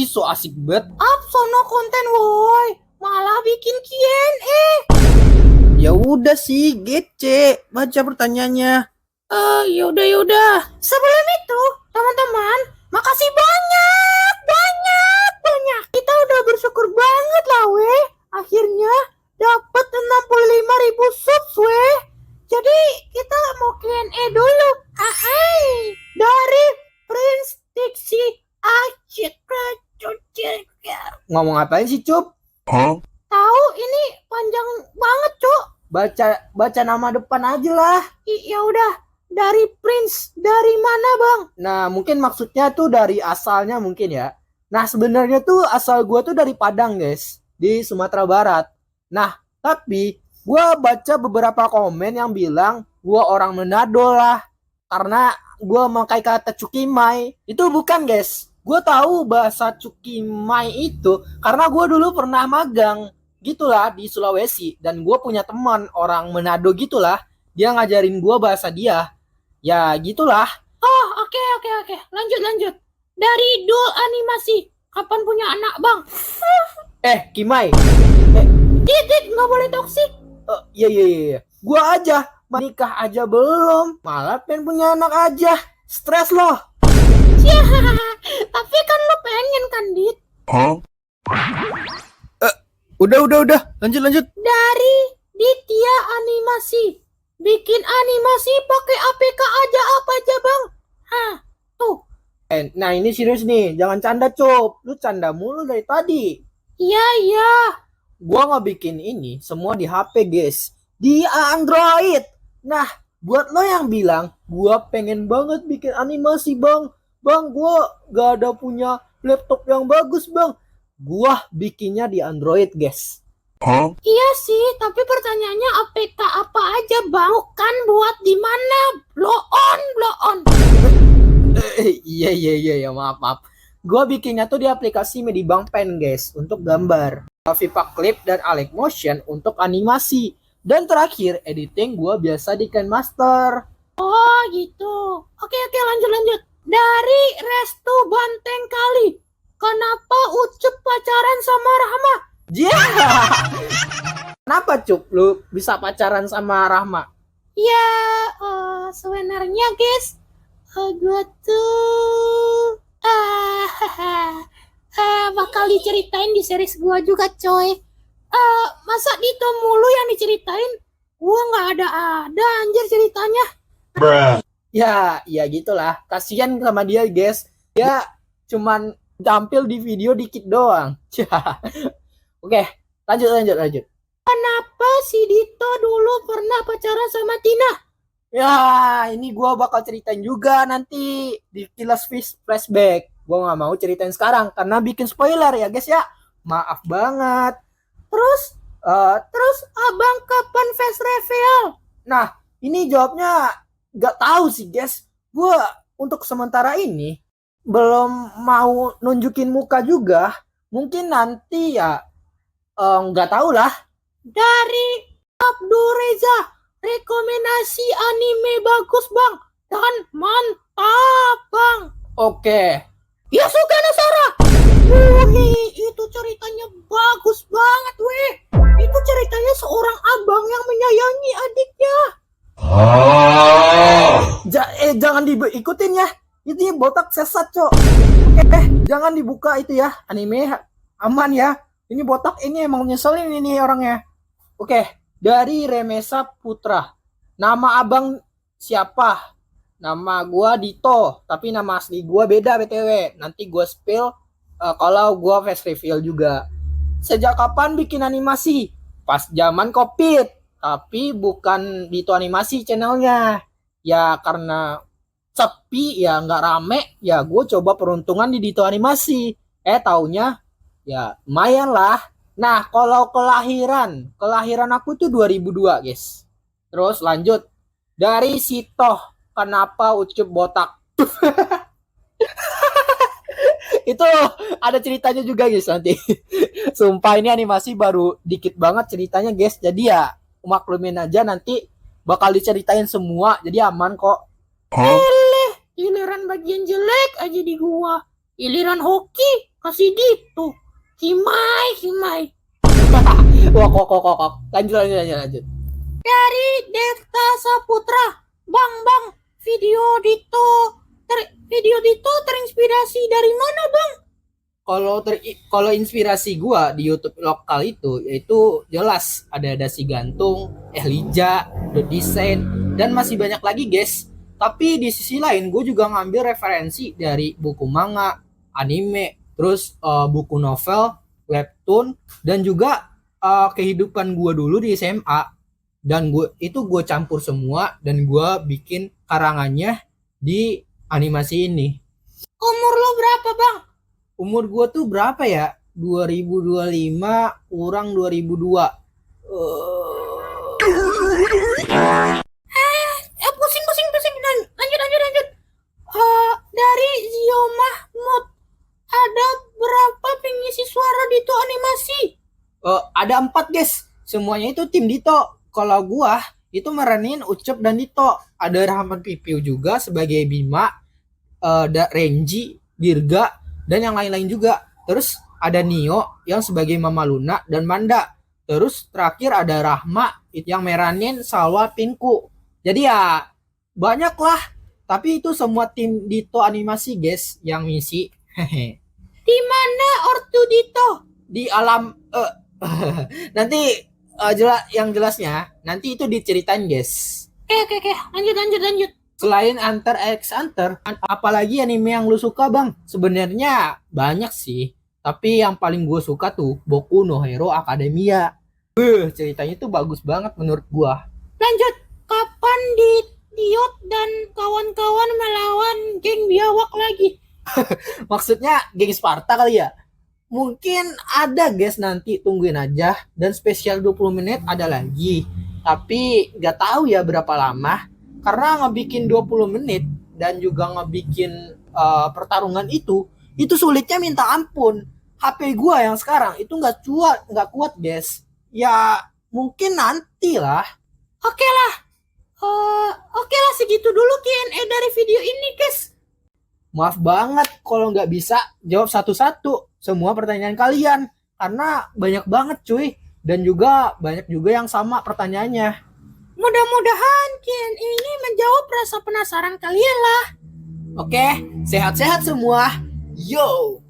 so asik bet. Sono konten woi, malah bikin Q&A. Ya udah sih, gece. Baca pertanyaannya. Yaudah. Sebelum itu, teman-teman, makasih banyak. Kita udah bersyukur banget lah weh. Akhirnya dapat 65.000 subs weh. Jadi kita mau Q&A dulu. Hai, dari Prince Dixie Acik. Ngomong apain sih, Cup? Tahu ini panjang banget, Cuk. Baca nama depan aja lah. Ya udah, dari Prince, dari mana, Bang? Nah, mungkin maksudnya tuh dari asalnya mungkin ya. Nah, sebenarnya tuh asal gua tuh dari Padang, guys, di Sumatera Barat. Nah, tapi gua baca beberapa komen yang bilang gua orang Manado lah. Karena gua memakai kata cukimai. Itu bukan, guys. Gue tahu bahasa cukimai itu karena gue dulu pernah magang gitulah di Sulawesi dan gue punya teman orang Manado gitulah, dia ngajarin gue bahasa dia. Ya gitulah. Oh, oke. Lanjut. Dari Dul Animasi, kapan punya anak, Bang? Kimai. Dit, nggak boleh toksik. Iya. Gue aja menikah aja belum, malah pengen punya anak aja. Stres loh. Ya, tapi kan lo pengen kan, Dit? Udah. Lanjut. Dari Ditya Animasi, bikin animasi pakai APK apa aja, Bang? Tuh. Nah ini serius nih, jangan canda, Cop. Lu canda mulu dari tadi. Iya. Gua ngebikin ini semua di HP, guys, di Android. Nah, buat lo yang bilang gua pengen banget bikin animasi, Bang, gua gak ada punya laptop yang bagus, Bang. Gua bikinnya di Android, guys. Iya sih, tapi pertanyaannya APK apa aja, Bang? Kan buat di mana? Blow on. Iya, maaf. Gua bikinnya tuh di aplikasi Medibank Pen, guys, untuk gambar. Viva Clip dan Alec Motion untuk animasi. Dan terakhir, editing gua biasa di KineMaster. Oh gitu. Oke, lanjut. Dari Restu Banteng Kali, kenapa Ucup pacaran sama Rahma? Kenapa, Cup, lu bisa pacaran sama Rahma? Ya, sebenarnya guys, gue tuh bakal diceritain di series gue juga, coy. Masa Dito mulu yang diceritain? Gue nggak ada anjir ceritanya. Ya gitulah. Kasihan sama dia, guys. Dia cuman tampil di video dikit doang. Oke, lanjut. Kenapa si Dito dulu pernah pacaran sama Tina? Ya, ini gue bakal ceritain juga nanti di Kilas Flashback. Gue nggak mau ceritain sekarang karena bikin spoiler ya, guys ya. Maaf banget. Terus abang kapan face reveal? Nah, ini jawabnya nggak tahu sih, guys. Gue untuk sementara ini belum mau nunjukin muka juga. Mungkin nanti ya nggak tahu lah. Dari Abdul Reza, rekomendasi anime bagus, Bang, dan mantap, Bang. Oke. Yasugana Sara. Itu ceritanya bagus banget, weh. Itu ceritanya seorang abang yang menyayangi adiknya. Jangan diikutin ya. Itu botak sesat, Cok. Oke, jangan dibuka itu ya. Anime aman ya. Ini botak ini emang nyeselin ini orangnya. Oke, dari Remesa Putra. Nama abang siapa? Nama gua Dito, tapi nama asli gua beda BTW. Nanti gua spill kalau gua face reveal juga. Sejak kapan bikin animasi? Pas zaman Covid, tapi bukan Dito Animasi channelnya. Ya karena sepi ya nggak rame, ya gue coba peruntungan di Dito Animasi. Taunya ya lumayan lah. Nah, kalau kelahiran aku tuh 2002, guys. Terus lanjut dari Sitoh. Kenapa Ucup botak? Itu ada ceritanya juga, guys, nanti. Sumpah ini animasi baru dikit banget ceritanya, guys. Jadi ya maklumin aja, nanti bakal diceritain semua. Jadi aman kok. Giliran bagian jelek aja di gua. Giliran hoki Masih gitu. Himai, himai. Wah, kok. Lanjut. Dari Dekta Saputra. Bang, video Dito terinspirasi dari mana, Bang? Kalau inspirasi gua di YouTube lokal itu yaitu jelas ada Dasi Gantung, Elija, The Design, dan masih banyak lagi guys. Tapi di sisi lain gue juga ngambil referensi dari buku manga, anime, terus buku novel, webtoon, dan juga kehidupan gue dulu di SMA. Dan gue campur semua dan gue bikin karangannya di animasi ini. Umur lo berapa, Bang? Umur gue tuh berapa ya? 2025 kurang 2002. Pusing. Lanjut. Dari Zio Mahmud. Ada berapa pengisi suara Dito animasi? Ada 4 guys. Semuanya itu tim Dito. Kalau gua itu meranin Ucup dan Dito. Ada Rahman Pipiu juga sebagai Bima, Renji, Dirga, dan yang lain-lain juga. Terus ada Nio yang sebagai Mama Luna dan Manda. Terus terakhir ada Rahma yang meranin Salwa Pinku. Jadi ya banyak lah. Tapi itu semua tim Dito animasi guys yang ngisi. Di mana ortu Dito? Di alam nanti yang jelasnya nanti itu diceritain guys. Oke. Lanjut. Selain Hunter x Hunter, apalagi anime yang lu suka bang? Sebenarnya banyak sih, tapi yang paling gue suka tuh Boku no Hero Academia. Ceritanya tuh bagus banget menurut gue. Lanjut, kapan Diot dan kawan-kawan melawan geng biawak lagi? Maksudnya geng Sparta kali ya? Mungkin ada guys, nanti tungguin aja. Dan spesial 20 menit ada lagi. Tapi gak tahu ya berapa lama. Karena ngebikin 20 menit dan juga ngebikin pertarungan itu sulitnya minta ampun. HP gua yang sekarang itu nggak kuat guys. Ya mungkin nanti lah. Oke lah segitu dulu Q&A dari video ini guys. Maaf banget kalau nggak bisa jawab satu-satu semua pertanyaan kalian. Karena banyak banget cuy. Dan juga banyak juga yang sama pertanyaannya. Mudah-mudahan Q&A ini menjawab rasa penasaran kalian lah. Oke, sehat-sehat semua. Yo!